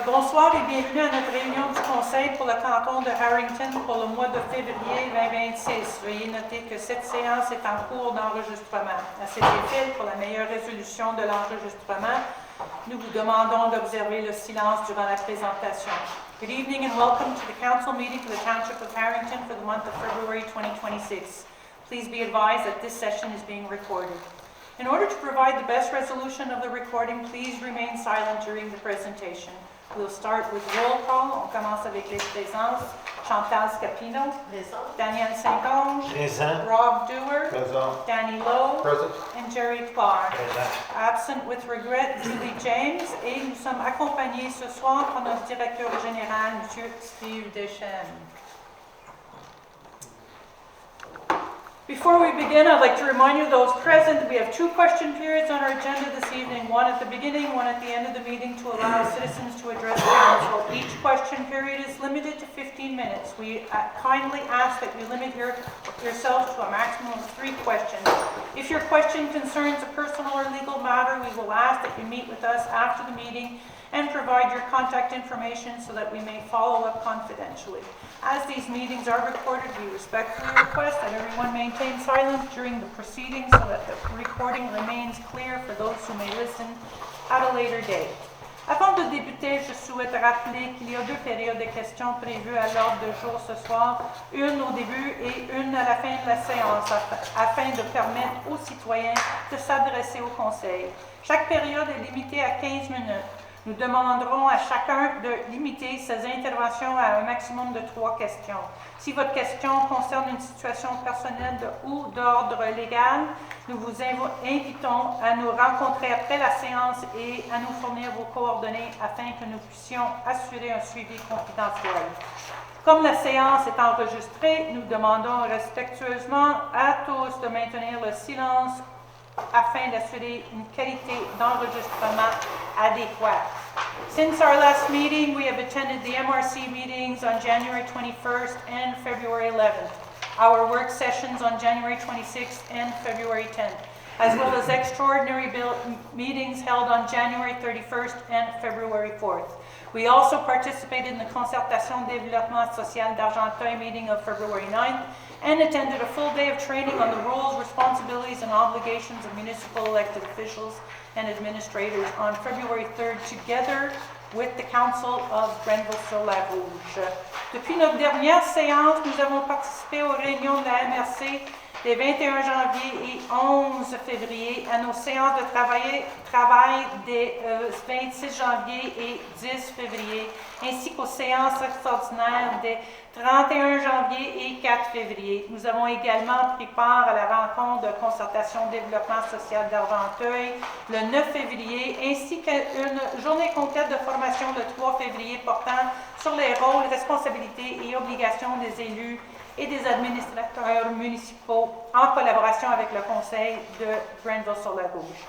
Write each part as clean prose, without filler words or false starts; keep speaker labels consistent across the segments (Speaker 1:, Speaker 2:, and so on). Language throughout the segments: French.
Speaker 1: Bonsoir et bienvenue à notre réunion du conseil pour le canton de Harrington pour le mois de février 2026. Veuillez noter que cette séance est en cours d'enregistrement. À cet effet, pour la meilleure résolution de l'enregistrement, nous vous demandons d'observer le silence durant la présentation. Good evening and welcome to the council meeting for the Township of Harrington for the month of February 2026. Please be advised that this session is being recorded. In order to provide the best resolution of the recording, please remain silent during the presentation. We'll start with roll call. On commence avec les présences. Chantal Scapino. Présent. Daniel Saint-Onge.
Speaker 2: Présent.
Speaker 1: Rob Dewar.
Speaker 2: Présent.
Speaker 1: Danny Lowe.
Speaker 2: Present.
Speaker 1: And Jerry Clark.
Speaker 2: Présent.
Speaker 1: Absent with regret, Julie James. Et nous sommes accompagnés ce soir par notre directeur général, M. Steve Deschênes. Before we begin, I'd like to remind you, those present, we have two question periods on our agenda this evening, one at the beginning, one at the end of the meeting to allow citizens to address council. Each question period is limited to 15 minutes. We kindly ask that you limit yourselves to a maximum of 3 questions. If your question concerns a personal or legal matter, we will ask that you meet with us after the meeting and provide your contact information so that we may follow up confidentially. As these meetings are recorded, we respectfully request that everyone maintain silence during the proceedings so that the recording remains clear for those who may listen at a later date. Avant de débuter, je souhaite rappeler qu'il y a 2 périodes de questions prévues à l'ordre du jour ce soir, une au début et une à la fin de la séance, afin de permettre aux citoyens de s'adresser au conseil. Chaque période est limitée à 15 minutes. Nous demanderons à chacun de limiter ses interventions à un maximum de 3 questions. Si votre question concerne une situation personnelle ou d'ordre légal, nous vous invitons à nous rencontrer après la séance et à nous fournir vos coordonnées afin que nous puissions assurer un suivi confidentiel. Comme la séance est enregistrée, nous demandons respectueusement à tous de maintenir le silence afin d'assurer une qualité d'enregistrement adéquate. Since our last meeting, we have attended the MRC meetings on January 21st and February 11th, our work sessions on January 26th and February 10th, as well as extraordinary meetings held on January 31st and February 4th. We also participated in the Concertation Développement Social d'Argenteuil meeting of February 9th and attended a full day of training on the roles, responsibilities, and obligations of municipal elected officials and administrators on February 3rd, together with the Council of Grenville-sur-la-Rouge. Depuis notre dernière séance, nous avons participé aux réunions de la MRC les 21 janvier et 11 février, à nos séances de travail des 26 janvier et 10 février, ainsi qu'aux séances extraordinaires des 31 janvier et 4 février. Nous avons également pris part à la rencontre de concertation développement social d'Argenteuil le 9 février, ainsi qu'à une journée complète de formation le 3 février portant sur les rôles, responsabilités et obligations des élus et des administrateurs municipaux en collaboration avec le conseil de Grenville-sur-la-Rouge.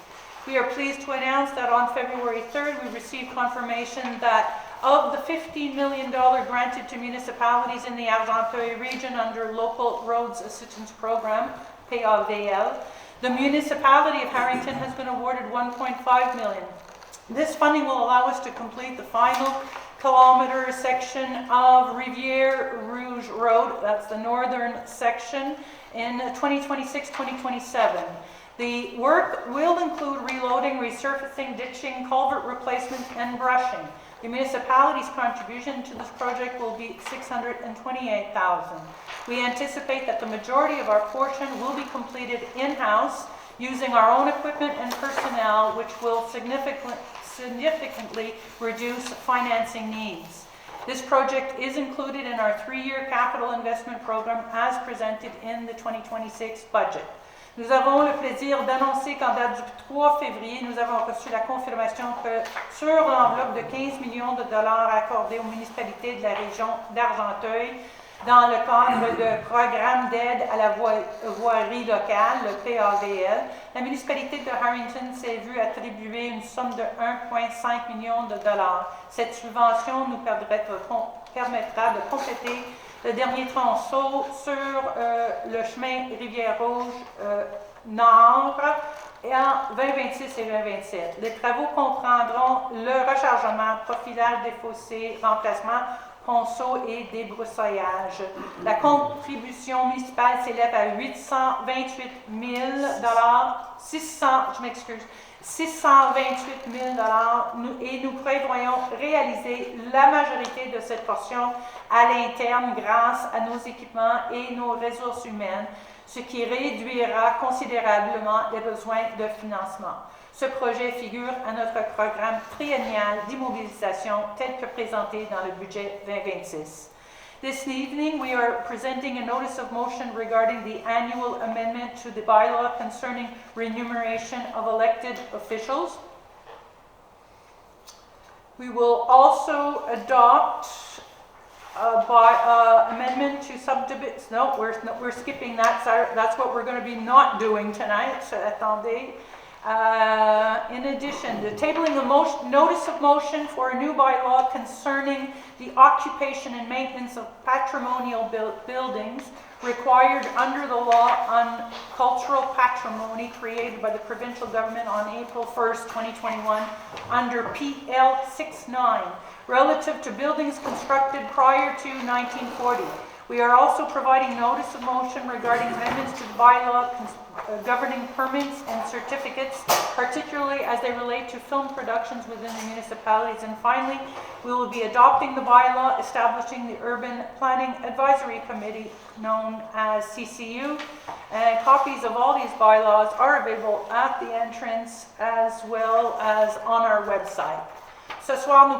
Speaker 1: We are pleased to announce that on February 3rd, we received confirmation that of the $15 million granted to municipalities in the Argenteuil region under Local Roads Assistance Program, PAVL, the municipality of Harrington has been awarded $1.5 million. This funding will allow us to complete the final kilometer section of Rivière Rouge Road, that's the northern section, in 2026-2027. The work will include reloading, resurfacing, ditching, culvert replacement, and brushing. The municipality's contribution to this project will be $628,000. We anticipate that the majority of our portion will be completed in-house using our own equipment and personnel, which will significantly reduce financing needs. This project is included in our 3-year capital investment program as presented in the 2026 budget. Nous avons le plaisir d'annoncer qu'en date du 3 février, nous avons reçu la confirmation que sur l'enveloppe de 15 millions de dollars accordée aux municipalités de la région d'Argenteuil, dans le cadre de programme d'aide à la voirie locale, le PAVL, la municipalité de Harrington s'est vue attribuer une somme de 1,5 million de dollars. Cette subvention nous permettra de compléter le dernier tronçon sur le chemin Rivière-Rouge Nord et en 2026 et 2027. Les travaux comprendront le rechargement, profilage des fossés, remplacement, ponceau et débroussaillage. La contribution municipale s'élève à 828 000 628 000 et nous prévoyons réaliser la majorité de cette portion à l'interne grâce à nos équipements et nos ressources humaines, ce qui réduira considérablement les besoins de financement. Ce projet figure à notre programme triennial d'immobilisation tel que présenté dans le budget 2026. This evening, we are presenting a notice of motion regarding the annual amendment to the bylaw concerning remuneration of elected officials. We will also adopt amendment to subdivision. No, we're skipping that. That's what we're going to be not doing tonight. So attendez. In addition, the tabling a notice of motion for a new bylaw concerning the occupation and maintenance of patrimonial buildings required under the law on cultural patrimony created by the provincial government on April 1st, 2021 under PL 69 relative to buildings constructed prior to 1940. We are also providing notice of motion regarding amendments to the bylaw governing permits and certificates, particularly as they relate to film productions within the municipalities. And finally, we will be adopting the bylaw establishing the Urban Planning Advisory Committee, known as CCU. And copies of all these bylaws are available at the entrance as well as on our website. Ce soir, nous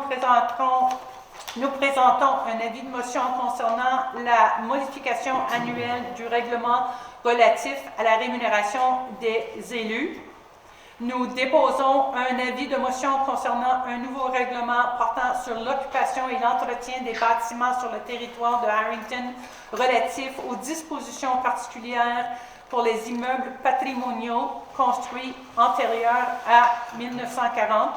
Speaker 1: présentons un avis de motion concernant la modification annuelle du règlement relatif à la rémunération des élus. Nous déposons un avis de motion concernant un nouveau règlement portant sur l'occupation et l'entretien des bâtiments sur le territoire de Harrington relatif aux dispositions particulières pour les immeubles patrimoniaux construits antérieurs à 1940.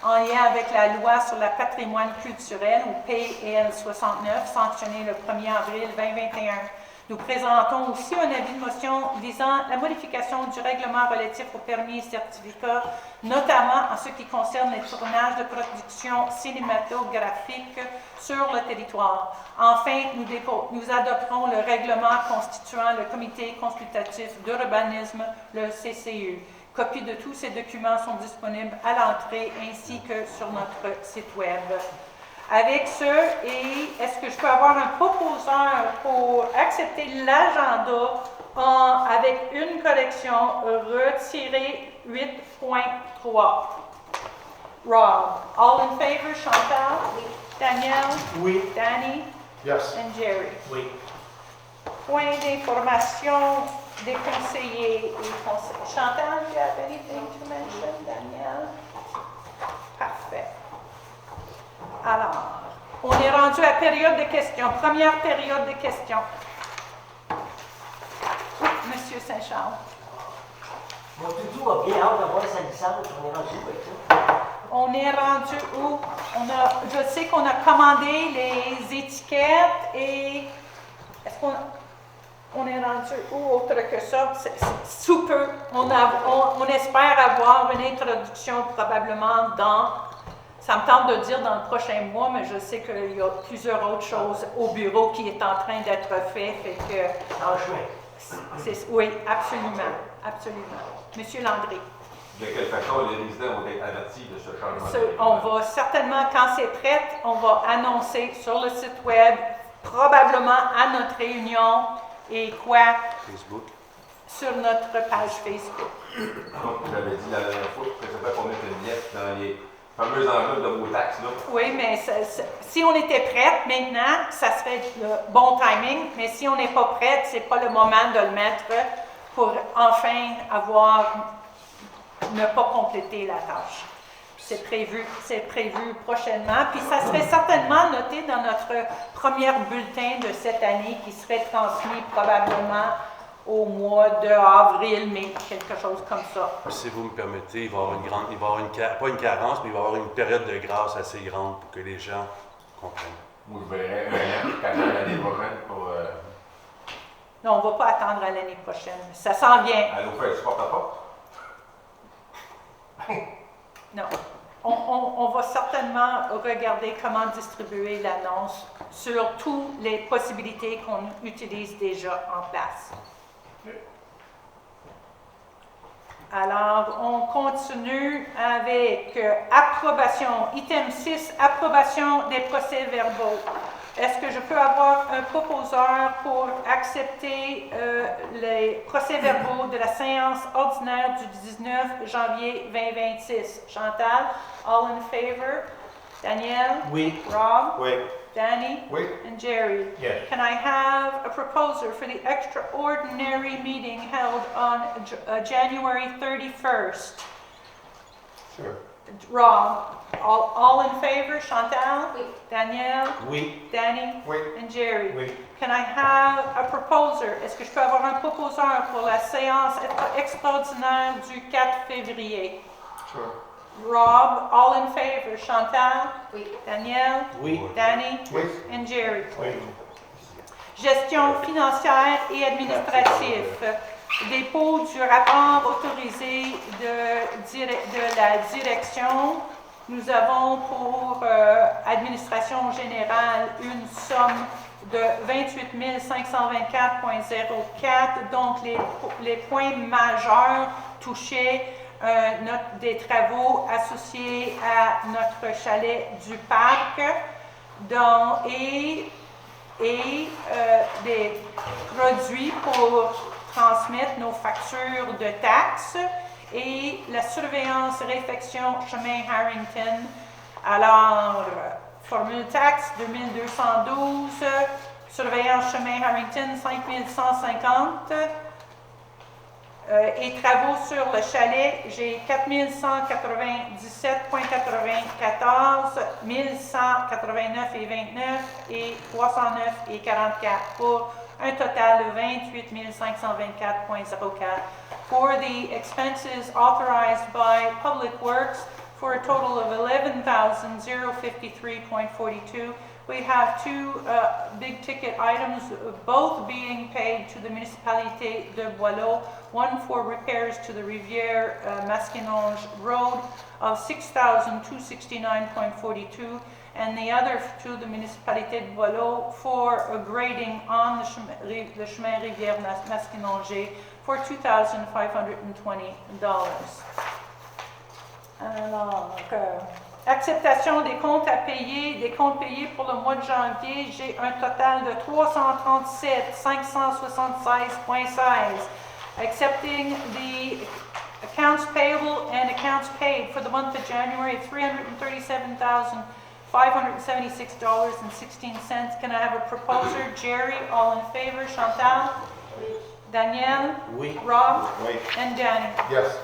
Speaker 1: En lien avec la loi sur le patrimoine culturel, ou PL 69, sanctionnée le 1er avril 2021. Nous présentons aussi un avis de motion visant la modification du règlement relatif aux permis et certificats, notamment en ce qui concerne les tournages de production cinématographique sur le territoire. Enfin, nous adopterons le règlement constituant le comité consultatif d'urbanisme, le CCU. Copies de tous ces documents sont disponibles à l'entrée ainsi que sur notre site web. Avec ce, est-ce que je peux avoir un proposeur pour accepter l'agenda avec une correction, retirer 8.3? Rob, all in favor? Chantal? Oui. Danielle?
Speaker 2: Oui.
Speaker 1: Danny?
Speaker 2: Yes.
Speaker 1: And Jerry?
Speaker 2: Oui.
Speaker 1: Point d'information des conseillers et conseillers. Chantal, do you have anything to mention? Danielle? Parfait. Alors, on est rendu à la période de questions. Première période de questions. Oui, Monsieur Saint-Charles.
Speaker 3: Mon toutou a bien hâte d'avoir sa licence. On est rendu où avec ça?
Speaker 1: On est rendu où? Je sais qu'on a commandé les étiquettes et est-ce qu'on est rendu où autre que ça? Sous peu. On espère avoir une introduction probablement ça me tente de dire dans le prochain mois, mais je sais qu'il y a plusieurs autres choses au bureau qui est en train d'être fait que...
Speaker 3: En juin.
Speaker 1: Oui, absolument. Absolument. Monsieur Landry.
Speaker 4: De quelle façon les résidents vont être avertis de ce changement?
Speaker 1: On va certainement, quand c'est prêt, on va annoncer sur le site web, probablement à notre réunion et
Speaker 2: Facebook.
Speaker 1: sur notre page Facebook.
Speaker 4: Donc, vous l'avez dit la dernière fois, que ça fait qu'on mette une lettre dans les fameuses enveloppes de vos taxes, là.
Speaker 1: Oui, mais si on était prête maintenant, ça serait le bon timing, mais si on n'est pas prête, c'est pas le moment de le mettre pour enfin ne pas compléter la tâche. C'est prévu prochainement. Puis ça serait certainement noté dans notre premier bulletin de cette année qui serait transmis probablement au mois d'avril, mai, quelque chose comme ça.
Speaker 2: Si vous me permettez, il va y avoir pas une carence, mais il va y avoir une période de grâce assez grande pour que les gens comprennent.
Speaker 4: Moi, je verrais un an, quand l'année prochaine pour...
Speaker 1: Non, on ne va pas attendre à l'année prochaine. Ça s'en vient.
Speaker 4: Elle nous fait un support à porte.
Speaker 1: Non. On va certainement regarder comment distribuer l'annonce sur toutes les possibilités qu'on utilise déjà en place. Alors, on continue avec approbation. Item 6, approbation des procès-verbaux. Est-ce que je peux avoir un proposeur pour accepter les procès-verbaux de la séance ordinaire du 19 janvier 2026? Chantal, all in favor? Danielle?
Speaker 5: Oui.
Speaker 1: Rob?
Speaker 5: Oui.
Speaker 1: Danny?
Speaker 5: Oui.
Speaker 1: And Jerry?
Speaker 5: Yes.
Speaker 1: Can I have a proposer for the extraordinary meeting held on January 31st?
Speaker 5: Sure.
Speaker 1: Rob, all in favor? Chantal?
Speaker 6: Oui.
Speaker 1: Danielle?
Speaker 5: Oui.
Speaker 1: Danny?
Speaker 5: Oui.
Speaker 1: And Jerry?
Speaker 5: Oui.
Speaker 1: Can I have a proposer? Est-ce que je peux avoir un proposeur pour la séance extraordinaire du 4 février?
Speaker 5: Sure.
Speaker 1: Rob, all in favor? Chantal?
Speaker 6: Oui.
Speaker 1: Danielle?
Speaker 5: Oui.
Speaker 1: Danny?
Speaker 5: Oui.
Speaker 1: And Jerry?
Speaker 5: Oui.
Speaker 1: Gestion financière et administrative. Dépôt du rapport autorisé de la direction. Nous avons pour administration générale une somme de 28 524,04. Donc, les points majeurs touchaient des travaux associés à notre chalet du parc et des produits pour transmettre nos factures de taxes et la surveillance réfection chemin Harrington. Alors, formule taxe 2212, surveillance chemin Harrington 5150 et travaux sur le chalet, j'ai 4197,94, 1189,29 et 309,44 pour un total de 28 524,04. For the expenses authorized by Public Works for a total of 11,053,42. We have two big ticket items, both being paid to the Municipalité de Boileau. One for repairs to the Rivière Masquinonge Road of 6,269,42, and the other to the Municipalité de Boileau for a grading on the chemin Rivière Masquinonge for $2,520. Alors, acceptation des comptes à payer, des comptes payés pour le mois de janvier, j'ai un total de 337 576,16. Accepting the accounts payable and accounts paid for the month of January of $337,576.16. Can I have a proposer? Jerry, all in favor? Chantal? Danielle?
Speaker 5: Oui.
Speaker 1: Rob?
Speaker 5: Oui.
Speaker 1: And Danny?
Speaker 5: Yes.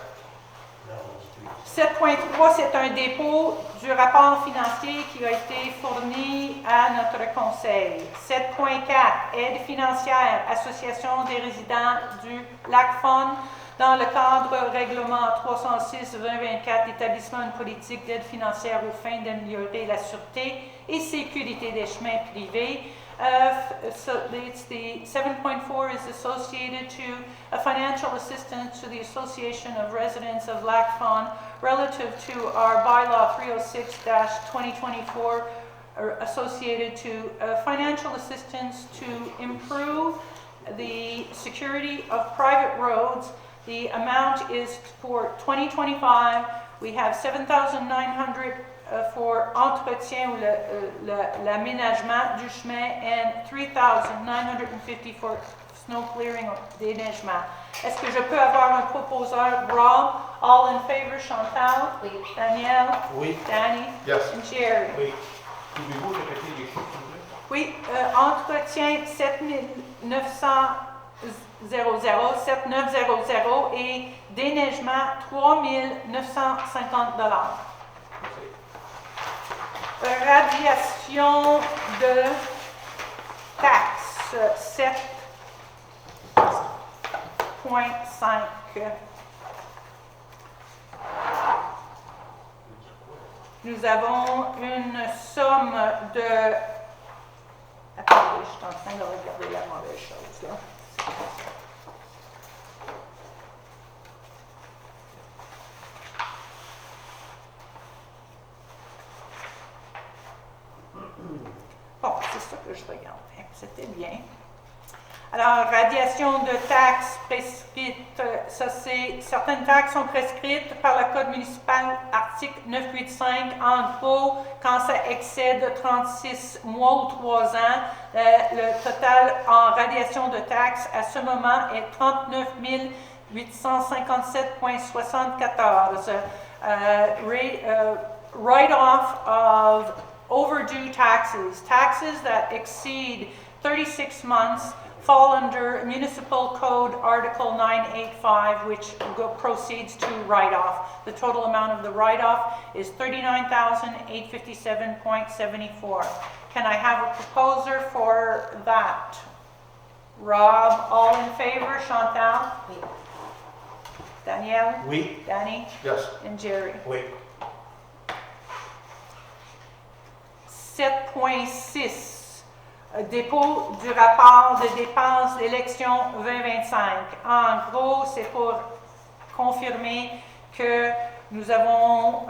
Speaker 1: 7.3, c'est un dépôt du rapport financier qui a été fourni à notre conseil. 7.4, aide financière, Association des résidents du Lac-Fon, dans le cadre règlement 306-2024, établissement une politique d'aide financière aux fins d'améliorer la sûreté et sécurité des chemins privés. So it's the 7.4 is associated to a financial assistance to the Association of Residents of Lac Fon relative to our bylaw 306-2024 associated to financial assistance to improve the security of private roads. The amount is for 2025. We have 7,900 for entretien ou l'aménagement du chemin and 3,950 for snow clearing or déneigement. Est-ce que je peux avoir un proposeur? Rob, all in favor? Chantal?
Speaker 6: Oui.
Speaker 1: Danielle?
Speaker 5: Oui.
Speaker 1: Danny?
Speaker 5: Yes.
Speaker 1: And Jerry?
Speaker 5: Oui. Pouvez-vous répéter les chiffres, s'il vous plaît?
Speaker 1: Oui, entretien 7,900 et déneigement 3,950 $. Radiation de taxes 7,5. Nous avons une somme de... Attendez, je suis en train de regarder la mauvaise chose là. je regarde. C'était bien. Alors, radiation de taxes prescrites, ça c'est, certaines taxes sont prescrites par le Code municipal, article 985. En gros, quand ça excède 36 mois ou 3 ans, le total en radiation de taxes à ce moment est 39 857,74. Write-off of overdue taxes, taxes that exceed 36 months, fall under Municipal Code Article 985, which proceeds to write-off. The total amount of the write-off is $39,857.74. Can I have a proposer for that? Rob, all in favor? Chantal?
Speaker 3: Oui.
Speaker 1: Danielle?
Speaker 5: Oui.
Speaker 1: Danny?
Speaker 5: Yes.
Speaker 1: And Jerry?
Speaker 5: Oui.
Speaker 1: 7.6. Dépôt du rapport de dépenses d'élection 2025. En gros, c'est pour confirmer que nous avons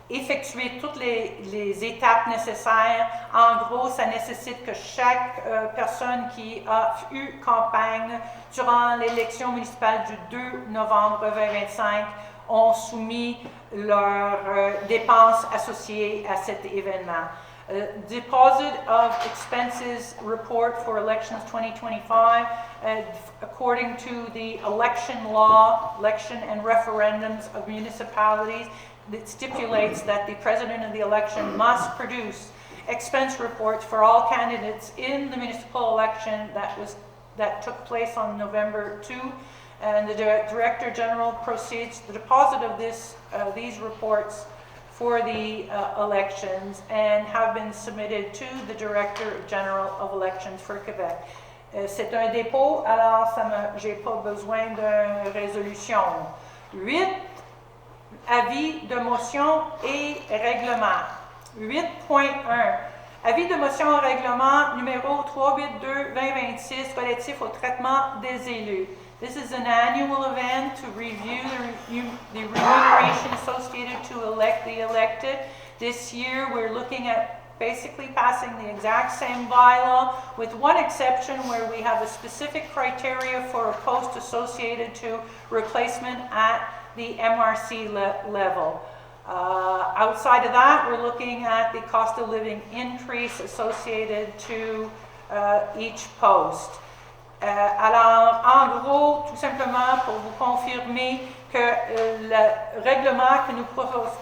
Speaker 1: effectué toutes les étapes nécessaires. En gros, ça nécessite que chaque personne qui a eu campagne durant l'élection municipale du 2 novembre 2025 ont soumis leurs dépenses associées à cet événement. Deposit of expenses report for elections 2025, according to the election law, election and referendums of municipalities, that stipulates that the president of the election must produce expense reports for all candidates in the municipal election that took place on November 2. And the Director General proceeds the deposit of these reports for the elections and have been submitted to the Director General of Elections for Quebec. C'est un dépôt, alors j'ai pas besoin de résolution. 8 avis de motion et règlement. 8.1. Avis de motion et règlement numéro 382-2026 relatif au traitement des élus. This is an annual event to review the remuneration associated to elect the elected. This year we're looking at basically passing the exact same bylaw with one exception where we have a specific criteria for a post associated to replacement at the MRC level. Outside of that, we're looking at the cost of living increase associated to each post. Alors, en gros, tout simplement pour vous confirmer que le règlement que nous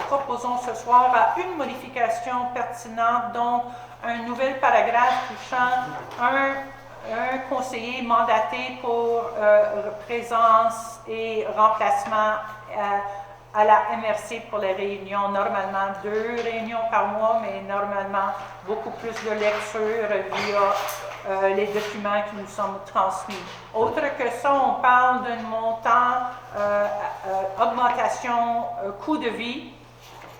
Speaker 1: proposons ce soir a une modification pertinente, dont un nouvel paragraphe touchant un conseiller mandaté pour présence et remplacement à la MRC pour les réunions. Normalement 2 réunions par mois, mais normalement beaucoup plus de lecture via les documents qui nous sont transmis. Autre que ça, on parle d'un montant augmentation coût de vie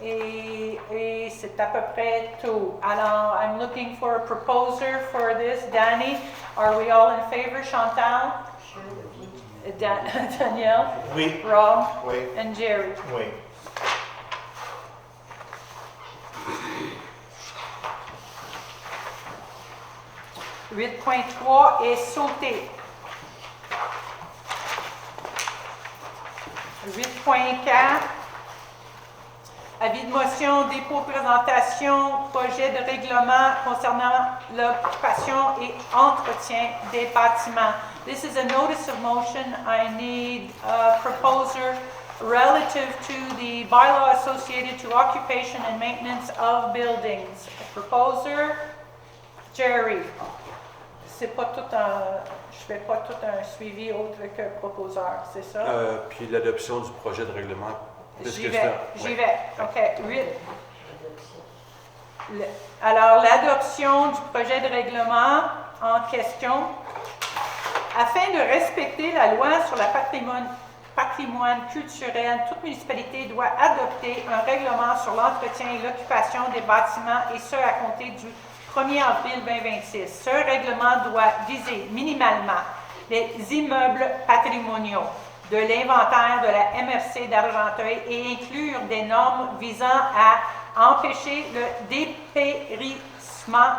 Speaker 1: et c'est à peu près tout. Alors, I'm looking for a proposer for this. Danny, are we all in favor? Chantal? Danielle?
Speaker 5: Oui.
Speaker 1: Rob?
Speaker 5: Oui.
Speaker 1: And Jerry?
Speaker 5: Oui. «
Speaker 1: 8.3 est sauté. 8.4, avis de motion, dépôt, présentation, projet de règlement concernant l'occupation et entretien des bâtiments. This is a notice of motion. I need a proposer relative to the bylaw associated to occupation and maintenance of buildings. A proposer, Jerry. C'est pas tout je fais pas tout un suivi autre que proposeur, c'est ça?
Speaker 2: Puis l'adoption du projet de règlement.
Speaker 1: J'y vais. OK. 8. Alors, l'adoption du projet de règlement en question, afin de respecter la loi sur le patrimoine culturel, toute municipalité doit adopter un règlement sur l'entretien et l'occupation des bâtiments, et ce, à compter du 1er avril 2026. Ce règlement doit viser minimalement les immeubles patrimoniaux de l'inventaire de la MRC d'Argenteuil et inclure des normes visant à empêcher le dépérissement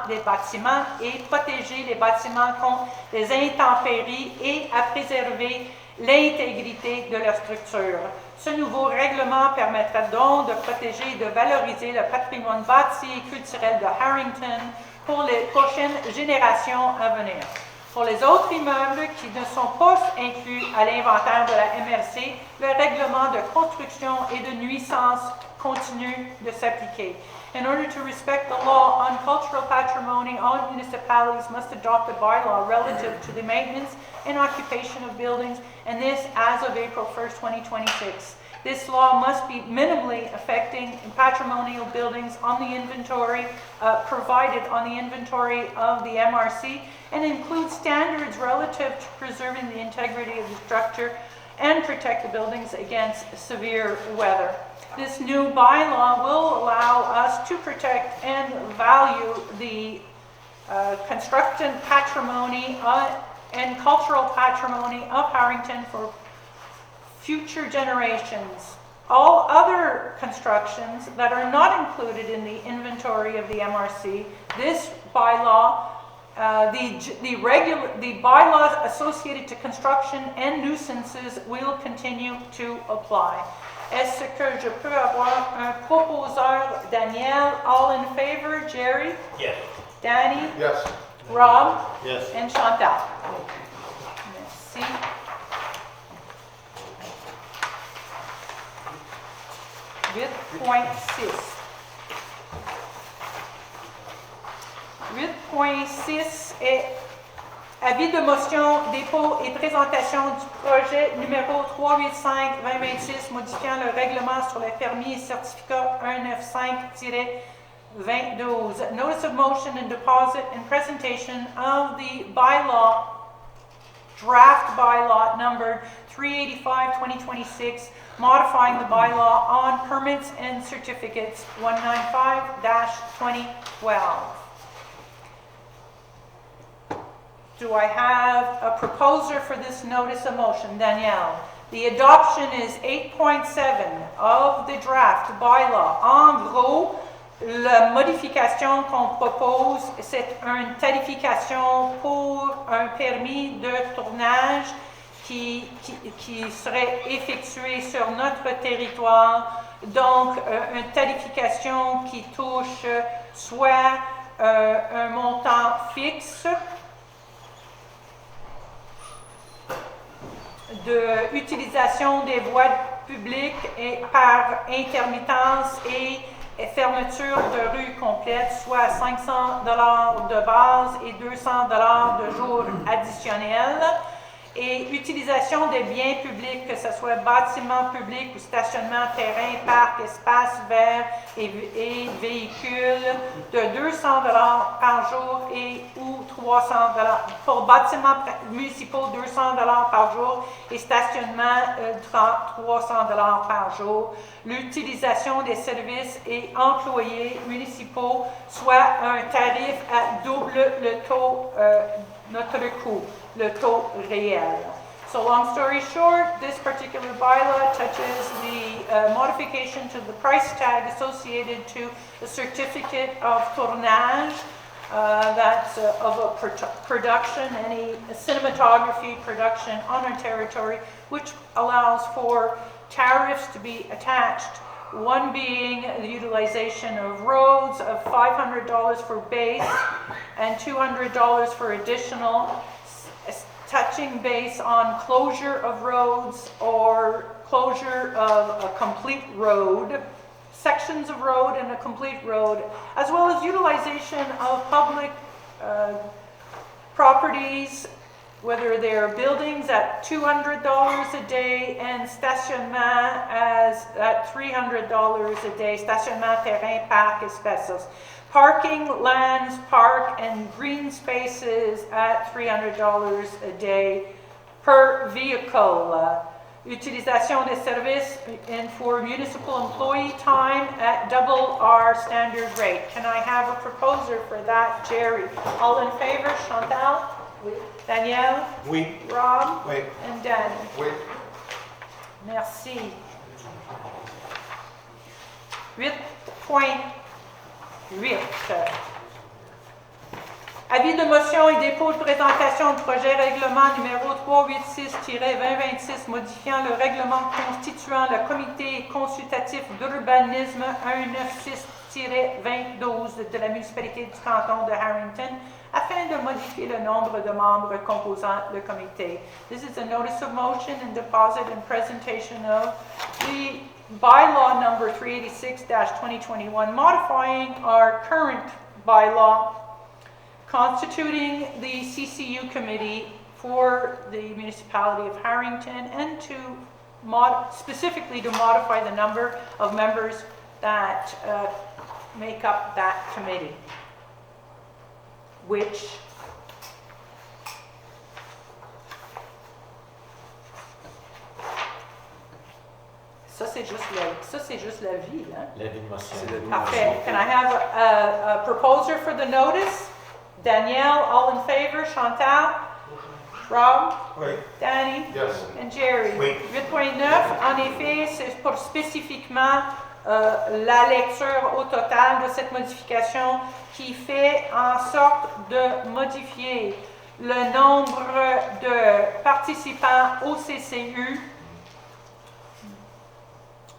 Speaker 1: des bâtiments et protéger les bâtiments contre les intempéries et à préserver l'intégrité de leur structure. Ce nouveau règlement permettra donc de protéger et de valoriser le patrimoine bâti et culturel de Harrington pour les prochaines générations à venir. Pour les autres immeubles qui ne sont pas inclus à l'inventaire de la MRC, le règlement de construction et de nuisance continue de s'appliquer. In order to respect the law on cultural patrimony, all municipalities must adopt a bylaw relative to the maintenance and occupation of buildings, and this as of April 1st, 2026. This law must be minimally affecting patrimonial buildings on the inventory, provided on the inventory of the MRC, and include standards relative to preserving the integrity of the structure and protect the buildings against severe weather. This new bylaw will allow us to protect and value the construction patrimony and cultural patrimony of Harrington for future generations. All other constructions that are not included in the inventory of the MRC, this bylaw, the bylaws associated to construction and nuisances will continue to apply. Est-ce que je peux avoir un proposeur, Daniel? All in favor? Jerry?
Speaker 3: Yes.
Speaker 1: Danny?
Speaker 6: Yes.
Speaker 1: Rob?
Speaker 6: Yes.
Speaker 1: And Chantal? Merci. Point 8.6 est avis de motion, dépôt et présentation du projet numéro 385-2026 modifiant le règlement sur les permis et certificats 195-2012. Notice of motion and deposit and presentation of the bylaw, draft bylaw numbered 385-2026, modifying the bylaw on permits and certificates 195-2012. Do I have a proposer for this notice of motion? Danielle. The adoption is 8.7 of the draft bylaw. En gros, la modification qu'on propose, c'est une tarification pour un permis de tournage qui serait effectué sur notre territoire. Donc, une tarification qui touche soit un montant fixe de utilisation des voies publiques et par intermittence et fermeture de rue complète, soit $500 de base et $200 de jour additionnel. Et utilisation des biens publics, que ce soit bâtiments publics ou stationnement, terrain, parc, espace vert et véhicules, de $200 par jour ou $300 pour bâtiments municipaux, $200 par jour et stationnement, $300 par jour. L'utilisation des services et employés municipaux, soit un tarif à double le taux, notre coût, le taux réel. So long story short, this particular bylaw touches the modification to the price tag associated to the certificate of tournage, that's of a production, any cinematography production on our territory, which allows for tariffs to be attached. One being the utilization of roads of $500 for base and $200 for additional, touching base on closure of roads or closure of a complete road, sections of road and a complete road, as well as utilization of public properties, whether they're buildings at $200 a day and stationnement at $300 a day, stationnement, terrain, parc, espaces. Parking, lands, park, and green spaces at $300 a day per vehicle. Utilisation des services and for municipal employee time at double our standard rate. Can I have a proposer for that, Jerry? All in favor, Chantal?
Speaker 3: Oui.
Speaker 1: Danielle?
Speaker 6: Oui.
Speaker 1: Rob?
Speaker 6: Oui.
Speaker 1: And Danny?
Speaker 6: Oui.
Speaker 1: Merci. 8.8. Avis de motion et dépôt de présentation de projet règlement numéro 386-2026 modifiant le règlement constituant le comité consultatif d'urbanisme 196-2012 de la municipalité du canton de Harrington afin de modifier le nombre de membres composant le comité. This is a notice of motion and deposit and presentation of the bylaw number 386-2021 modifying our current bylaw constituting the CCU committee for the municipality of Harrington and to specifically to modify the number of members that make up that committee, which ça c'est juste la vie, hein?
Speaker 3: La vie de motion.
Speaker 2: C'est la vie de
Speaker 1: Parfait.
Speaker 2: motion.
Speaker 1: Can I have a proposer for the notice? Danielle, all in favor? Chantal? Rob?
Speaker 6: Oui.
Speaker 1: Danny?
Speaker 6: Yes.
Speaker 1: And Jerry?
Speaker 6: Oui.
Speaker 1: 8.9, en effet, c'est pour spécifiquement la lecture au total de cette modification qui fait en sorte de modifier le nombre de participants au CCU,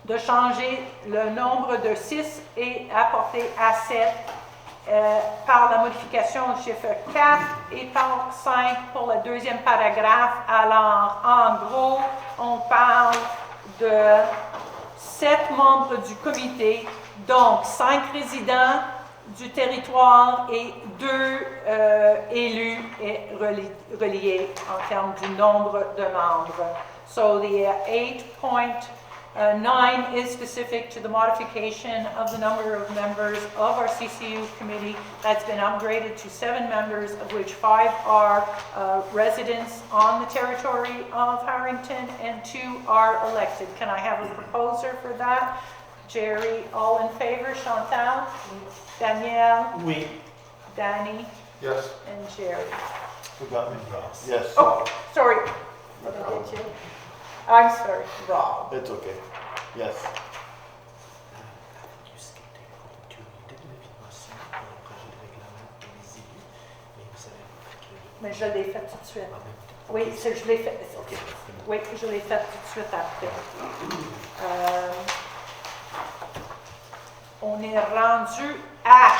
Speaker 1: de changer le nombre de 6 et apporter à 7 par la modification du chiffre 4 et par 5 pour le deuxième paragraphe. Alors, en gros, on parle de 7 membres du comité, donc 5 résidents du territoire et 2 élus et reliés en termes du nombre de membres. So the 8.9 is specific to the modification of the number of members of our CCU committee. That's been upgraded to 7 members, of which 5 are residents on the territory of Harrington and 2 are elected. Can I have a proposer for that? Jerry, all in favor? Chantal? Danielle?
Speaker 6: Oui.
Speaker 1: Danny?
Speaker 6: Yes.
Speaker 1: And Jerry.
Speaker 6: Forgot me. Yes.
Speaker 1: Oh, sorry. What did I get you? I'm sorry, Rob.
Speaker 6: It's okay. Yes.
Speaker 1: Mais je l'ai fait tout de suite. Oui, je l'ai fait. Oui, je l'ai fait tout de suite après. On est rendu à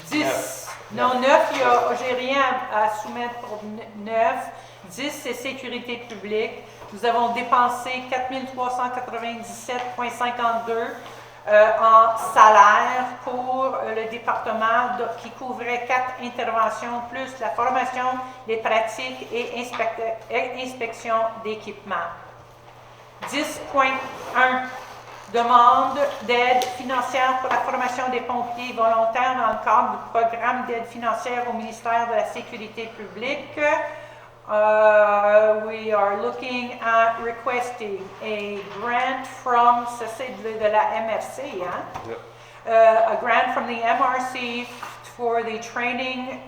Speaker 1: 10. Non, 9, j'ai rien à soumettre pour 9. 10, c'est sécurité publique. Nous avons dépensé 4 397,52 en salaire pour le département qui couvrait 4 interventions, plus la formation, les pratiques et inspection d'équipement. 10.1 demande d'aide financière pour la formation des pompiers volontaires dans le cadre du programme d'aide financière au ministère de la Sécurité publique. We are looking at requesting a grant from, ça c'est de la MRC, hein?
Speaker 2: Yep.
Speaker 1: A grant from the MRC for the training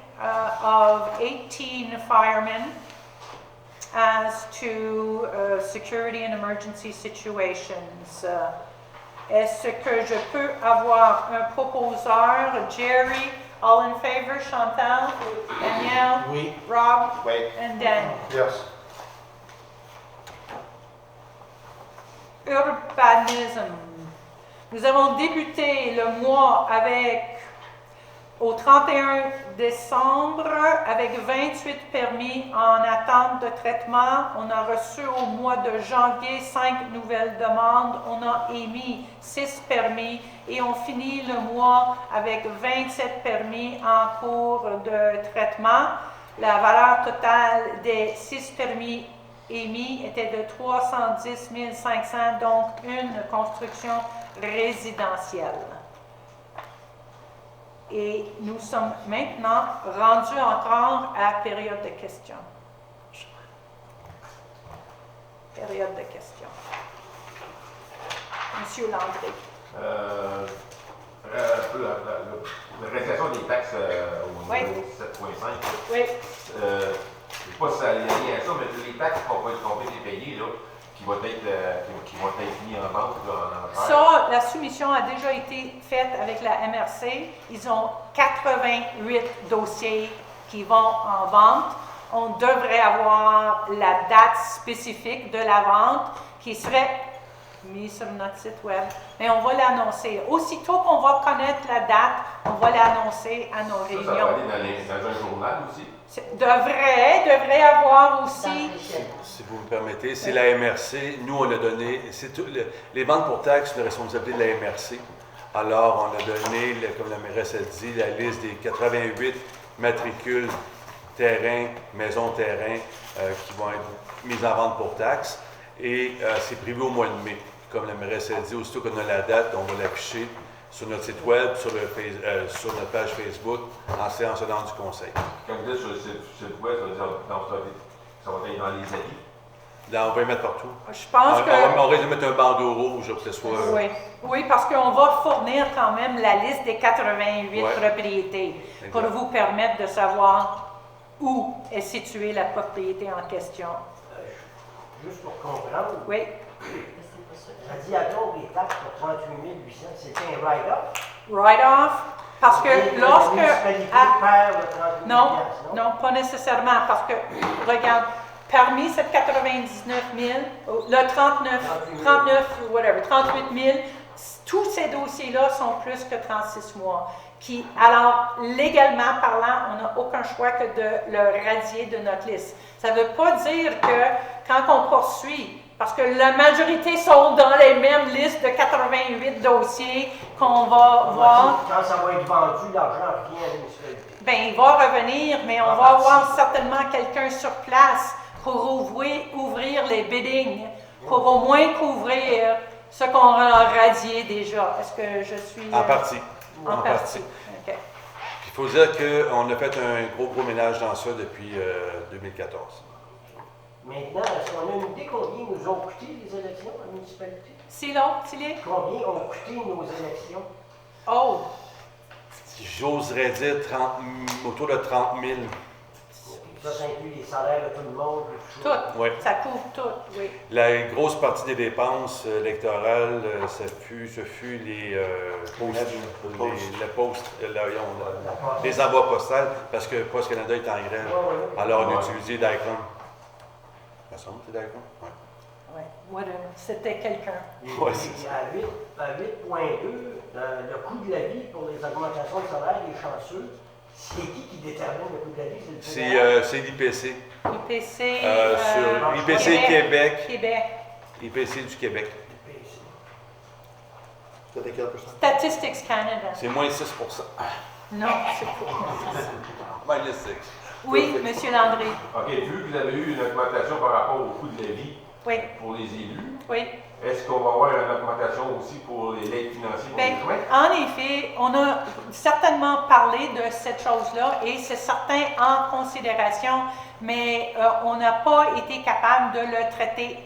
Speaker 1: of 18 firemen as to security and emergency situations. Est-ce que je peux avoir un proposeur? Jerry, all in favor? Chantal? Danielle?
Speaker 6: Oui.
Speaker 1: Rob?
Speaker 6: Oui.
Speaker 1: And Dan?
Speaker 6: Yes.
Speaker 1: Urbanisme. Nous avons débuté le mois au 31 décembre avec 28 permis en attente de traitement. On a reçu au mois de janvier 5 nouvelles demandes. On a émis 6 permis et on finit le mois avec 27 permis en cours de traitement. La valeur totale des 6 permis émis était de 310 500, donc une construction résidentielle. Et nous sommes maintenant rendus encore à la période de questions. Période de questions. Monsieur Landry.
Speaker 4: La réalisation des taxes au
Speaker 1: Oui.
Speaker 4: niveau 7.5.
Speaker 1: Oui.
Speaker 4: Je ne sais pas si ça a lié à ça, mais les taxes qu'on va être payées, là, qui vont être mises en vente là, en enfer.
Speaker 1: Ça, la soumission a déjà été faite avec la MRC. Ils ont 88 dossiers qui vont en vente. On devrait avoir la date spécifique de la vente qui serait mise sur notre site web. Mais on va l'annoncer. Aussitôt qu'on va connaître la date, on va l'annoncer à nos
Speaker 4: Ça va
Speaker 1: réunions.
Speaker 4: aller dans un journal aussi.
Speaker 1: Devrait avoir aussi.
Speaker 2: Si vous me permettez, c'est la MRC. Nous, on a donné, les ventes pour taxes, la responsabilité de la MRC. Alors, on a donné, comme la mairesse a dit, la liste des 88 matricules terrain, maison-terrain qui vont être mises en vente pour taxes. Et c'est prévu au mois de mai. Comme la mairesse a dit, aussitôt qu'on a la date, on va l'afficher sur notre site web, sur notre page Facebook, en séance ordinaire du conseil.
Speaker 4: Quand vous dites sur le site web, ça veut dire ça va être dans les avis.
Speaker 2: Là, on va y mettre partout.
Speaker 1: Je pense que.
Speaker 2: On risque de mettre un bandeau rouge pour que ce soit.
Speaker 1: Oui, parce qu'on va fournir quand même la liste des 88
Speaker 2: Ouais.
Speaker 1: propriétés pour
Speaker 2: Exact.
Speaker 1: vous permettre de savoir où est située la propriété en question.
Speaker 3: Juste pour comprendre,
Speaker 1: Oui,
Speaker 3: ça dit à donc les taxes pour 38 800, c'était un write-off.
Speaker 1: write-off, parce que
Speaker 3: Et
Speaker 1: lorsque.
Speaker 3: La municipalité
Speaker 1: Ah,
Speaker 3: perd le 38
Speaker 1: non,
Speaker 3: 000,
Speaker 1: non, pas nécessairement, parce que, regarde, parmi cette 99 000, le 39, whatever, 38 000, tous ces dossiers-là sont plus que 36 mois. Alors, légalement parlant, on n'a aucun choix que de le radier de notre liste. Ça ne veut pas dire que quand on poursuit, parce que la majorité sont dans les mêmes listes de 88 dossiers qu'on va voir,
Speaker 3: quand ça va être vendu, l'argent revient à la municipalité.
Speaker 1: ben, il va revenir, mais on va avoir certainement quelqu'un sur place pour ouvrir les biddings, pour au moins couvrir ce qu'on a radié déjà. Est-ce que je suis...
Speaker 2: En partie.
Speaker 1: En partie. OK.
Speaker 2: Il faut dire qu'on a fait un gros ménage dans ça depuis 2014.
Speaker 3: Maintenant, est-ce qu'on a une idée combien nous ont coûté les élections à la municipalité?
Speaker 1: C'est long, Tilly?
Speaker 3: Combien ont coûté nos élections?
Speaker 1: Oh!
Speaker 2: J'oserais dire autour de 30 000.
Speaker 3: Ça inclut les salaires de tout le monde.
Speaker 1: Tout.
Speaker 2: Oui.
Speaker 1: Ça couvre tout, oui.
Speaker 2: La grosse partie des dépenses électorales, ce fut les postes, les envois postales, parce que Poste Canada est en grève. Alors, on a utilisé Dicom. Ça semble que c'est Dicom? Oui.
Speaker 1: Ouais. Whatever. C'était quelqu'un.
Speaker 2: Ouais, c'est ça.
Speaker 3: À 8,2, le coût de la vie pour les augmentations de salaire des chanceux, c'est qui détermine le coût de la vie? C'est le fédéral?
Speaker 2: C'est l'IPC.
Speaker 1: IPC.
Speaker 2: Sur IPC Québec.
Speaker 1: Québec.
Speaker 2: IPC du Québec.
Speaker 6: C'était quel pourcent?
Speaker 1: Statistics Canada.
Speaker 2: C'est moins 6
Speaker 1: Non, c'est pas.
Speaker 2: Minus 6.
Speaker 1: Oui, M. Landry.
Speaker 4: OK, vu que vous avez eu une augmentation par rapport au coût de la vie
Speaker 1: Oui,
Speaker 4: pour les élus,
Speaker 1: oui.
Speaker 4: est-ce qu'on va avoir une augmentation aussi pour les aides financières pour
Speaker 1: Bien,
Speaker 4: les chemins?
Speaker 1: en effet, on a certainement parlé de cette chose-là et c'est certain en considération, mais on n'a pas été capable de le traiter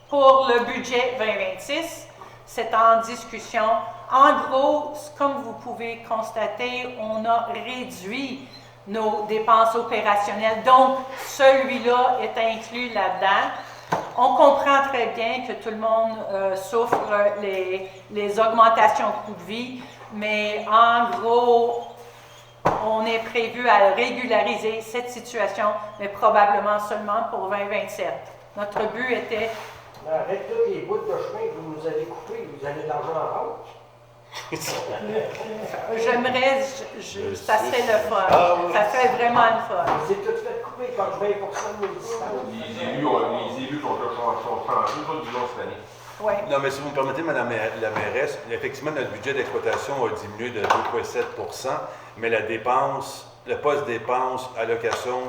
Speaker 1: pour le budget 2026. C'est en discussion. En gros, comme vous pouvez constater, on a réduit nos dépenses opérationnelles. Donc, celui-là est inclus là-dedans. On comprend très bien que tout le monde souffre les augmentations de coût de vie, mais en gros, on est prévu à régulariser cette situation, mais probablement seulement pour 2027. Notre but était...
Speaker 3: Avec tous les bouts de chemin que vous nous avez coupés, vous avez de l'argent en rente.
Speaker 1: J'aimerais, ça serait le fun. Ça serait vraiment le fun.
Speaker 3: C'est tout fait couper quand 20% de nos distances.
Speaker 4: Les élus sont changés, tout du long cette année.
Speaker 1: Oui.
Speaker 2: Non, mais si vous me permettez, Madame la mairesse, effectivement, notre budget d'exploitation a diminué de 2,7 %, mais la dépense, le poste dépense, allocation,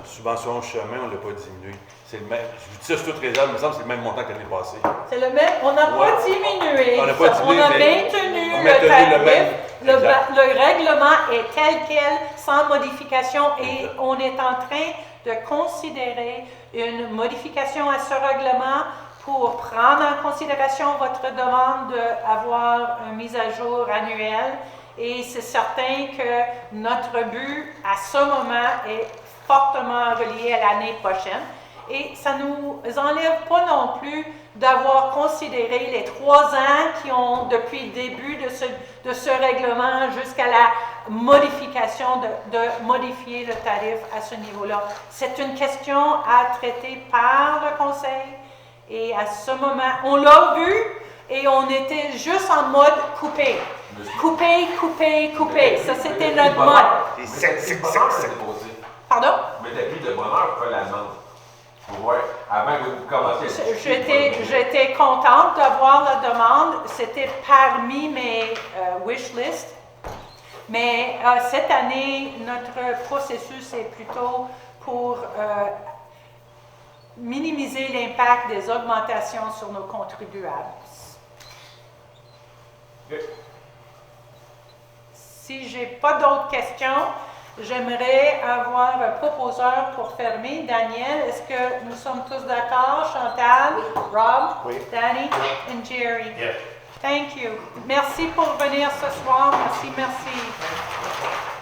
Speaker 2: subvention chemin, on ne l'a pas diminué. C'est le même. Je vous dis ça sur toute réserve, il me semble que c'est le même montant que l'année passée.
Speaker 1: C'est le même. On n'a pas diminué.
Speaker 2: On n'a pas diminué,
Speaker 1: On a
Speaker 2: mais
Speaker 1: maintenu
Speaker 2: on a
Speaker 1: le
Speaker 2: maintenu le même.
Speaker 1: tarif.
Speaker 2: Exact.
Speaker 1: Le règlement est tel quel, sans modification, et
Speaker 2: Exact.
Speaker 1: on est en train de considérer une modification à ce règlement pour prendre en considération votre demande d'avoir une mise à jour annuelle. Et c'est certain que notre but, à ce moment, est fortement relié à l'année prochaine. Et ça ne nous enlève pas non plus
Speaker 5: d'avoir considéré les 3 ans qui ont, depuis le début de ce règlement jusqu'à la modification, de modifier le tarif à ce niveau-là. C'est une question à traiter par le conseil et à ce moment, on l'a vu et on était juste en mode coupé. Couper, couper, couper. Ça, c'était notre mode. Pardon?
Speaker 4: Mais t'as plus de bonheur pour la demande. Pour voir, avant que vous commenciez.
Speaker 5: J'étais contente d'avoir la demande. C'était parmi mes wish list. Mais cette année, notre processus est plutôt pour minimiser l'impact des augmentations sur nos contribuables.
Speaker 4: Okay.
Speaker 5: Si je n'ai pas d'autres questions, j'aimerais avoir un proposeur pour fermer. Daniel, est-ce que nous sommes tous d'accord? Chantal, Rob,
Speaker 6: Oui.
Speaker 5: Danny et Jerry?
Speaker 6: Yes.
Speaker 5: Thank you. Merci pour venir ce soir. Merci, merci.